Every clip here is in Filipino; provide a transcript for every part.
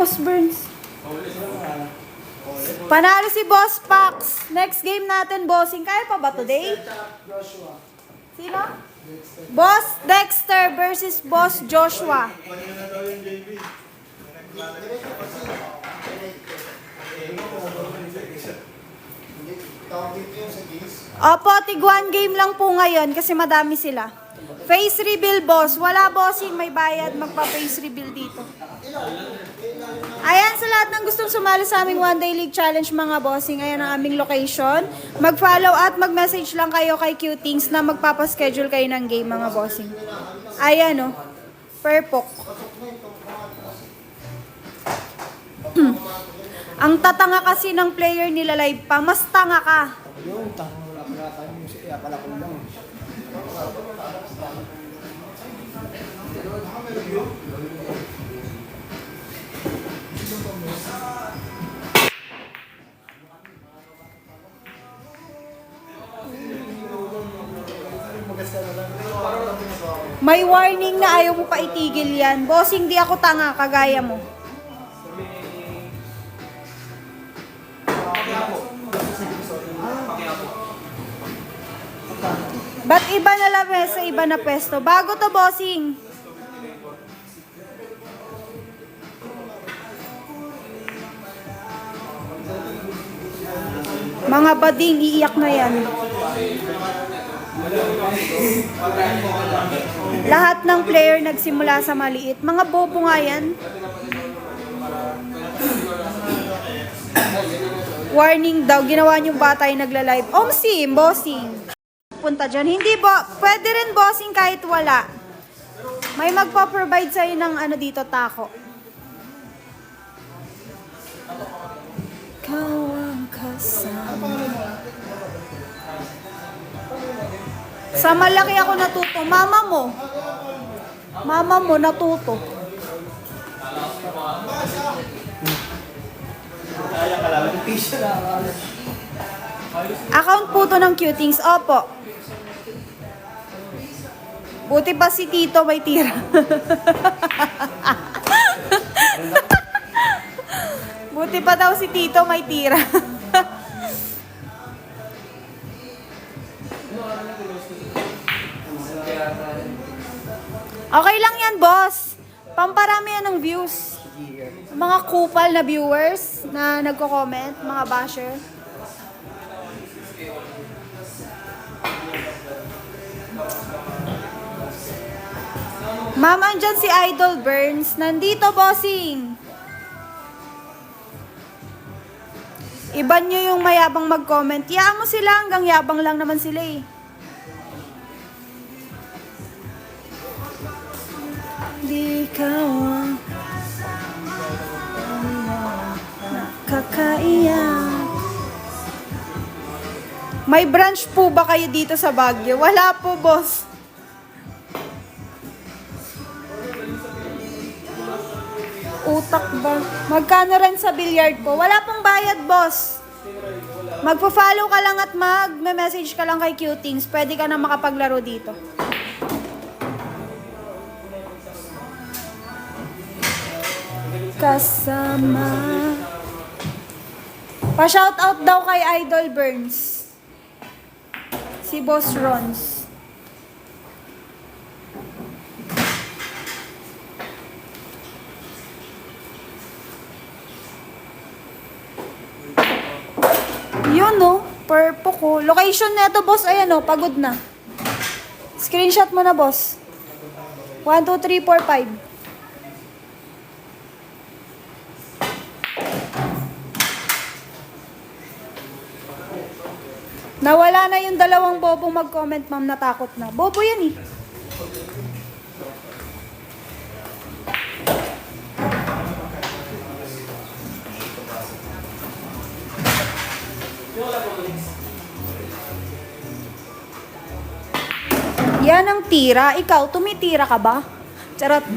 Boss Burns. Panalo si Boss Pax. Next game natin, bossing. Kaya pa ba today? Sino? Boss Dexter versus Boss Joshua. Opo, tig 1 game lang po ngayon kasi madami sila. Face reveal, boss. Wala bossing, may bayad magpa-face reveal dito. Ayan, sa lahat ng gustong sumali sa aming One Day League Challenge mga bossing, ayan ang aming location. Mag-follow at mag-message lang kayo kay Qtings na magpapaschedule kayo ng game mga bossing. Ayan o, Perpok. Ang tatanga kasi ng player nila live pa, mas tanga ka. Yung tanong wala pala tayo yung siya pala ko lang. May warning na ayaw mo pa itigil yan. Bossing, di ako tanga, kagaya mo. Ba't iba na lamesa, iba na pwesto? Bago to, bossing. Mga bading, iiyak na yan. Lahat ng player nagsimula sa maliit. Mga bobo nga yan. Warning daw, ginawa niyong bata yung nagla-live. Omsim, bossing. Punta dyan. Hindi pwede rin bossing kahit wala. May magpa-provide sa'yo ng ano dito, tako. Kawang kasama. Sa malaki ako natuto. Mama mo natuto. Account po to ng Qtings. Opo. Buti pa si Tito may tira. Buti pa daw si Tito may tira. Okay lang yan, boss. Pamparami yan ng views. Mga kupal na viewers na nagko-comment, mga basher. Ma'am, andyan si Idol Burns. Nandito, bossing. Iban nyo yung mayabang mag-comment. Iyaan mo sila, hanggang yabang lang naman sila eh. Di ka nakakaiyak. May branch po ba kayo dito sa Baguio? Wala po, boss. Utak ba? Magkano rin sa billiard po? Wala pong bayad, boss. Magpo-follow ka lang at mag-message ka lang kay Qtings. Pwede ka na makapaglaro dito. Kasama. Pa-shoutout daw kay Idol Burns. Si Boss Rons. Yun no, Perpo ko. Location na ito, boss. Ayan o, pagod na. Screenshot mo na, boss. 1, 2, 3, 4, 5. Nawala na yung dalawang bobong mag-comment, ma'am. Natakot na. Bobo yan eh. Yan ang tira. Ikaw, tumitira ka ba? Charot.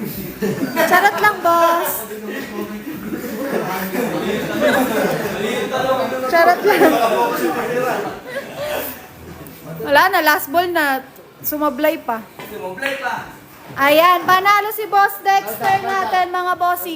Charot lang, boss. Charot lang. Wala na, last ball na. Sumablay pa. Sumablay pa. Ayan, panalo si Boss Dexter natin, mga bossy.